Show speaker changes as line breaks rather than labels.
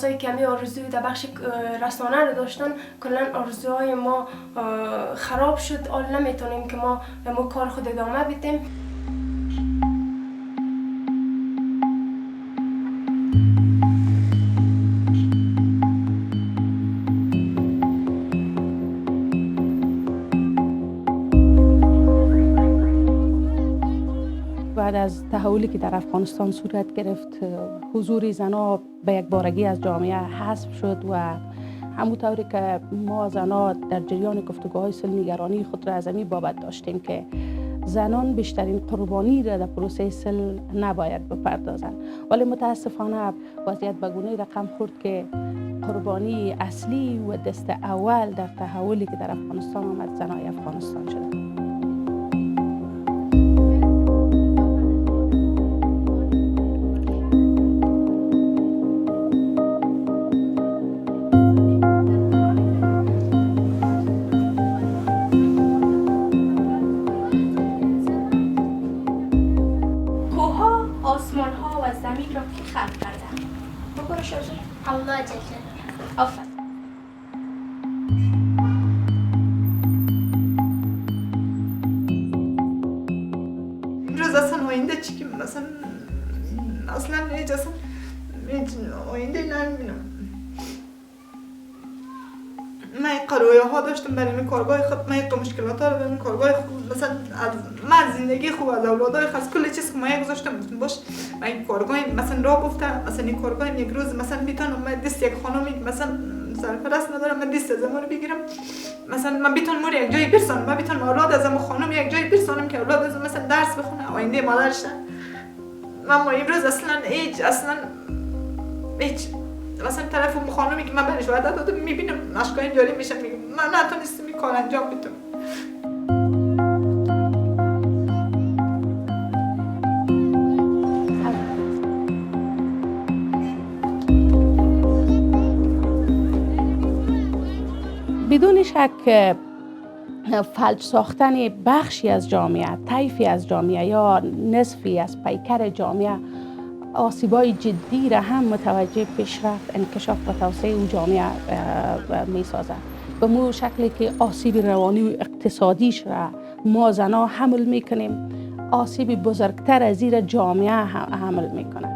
کسایی که همی آرزوی در بخش رسانه رو داشتن کلا آرزوهای ما خراب شد. حال نمیتونیم که ما کار خود ادامه بدیم.
بعد از تحولی که در افغانستان صورت گرفت، حضور زنها به یک بارگی از جامعه حذف شد و همونطوری که ما زنها در جریان گفتگوهای صلح خود را از این بابت داشتیم که زنان بیشترین قربانی را در پروسه صلح نباید بپردازند، ولی متاسفانه وضعیت به گونه‌ای رقم خورد که قربانی اصلی و دست اول در تحولی که در افغانستان آمد زنای افغانستان شدند.
آسمان ها و زمین را که خلق کرده. بگو شازو
الله جل جلاله.
آفرین.
امروز اصلا آینده چی که مثلا اصلا هیچ اصلا آینده نمیبینم. من قرویه ها داشتم برای این کارگاه خود، من یک مشکلات ها رو برای این کارگاه خود، مثلا من زندگی خوب از اولادای خاص کل چیز که ما یک گذاشتم باش من این کارگاه مثلا راه گفتم، مثلا این کارگاه یک روز مثلا میتونم من دست یک خانومی مثلا سرپرست ندارم من دست از رو بگیرم، مثلا من بیتون مور یک جایی برسانم، من بیتون اولاد از خانم یک جایی برسانم که اولاد از مثلا درس بخونه آینده مادرش. من ما امروز اصلا هیچ مثلا طرف اون خانومی که من برش وعده دادم میبینم اشکای جاری میشم، میگم من نتونستم این کار انجام بدم.
بدون شک فلج ساختن بخشی از جامعه، طیفی از جامعه یا نصفی از پیکر جامعه آسیبای جدی را هم متوجه پیشرفت، انکشاف و توسعه او جامعه می سازد. به مو شکلی که آسیب روانی و اقتصادیش را ما زنها حمل می کنیم، آسیب بزرگتر از زیر جامعه حمل می کنند.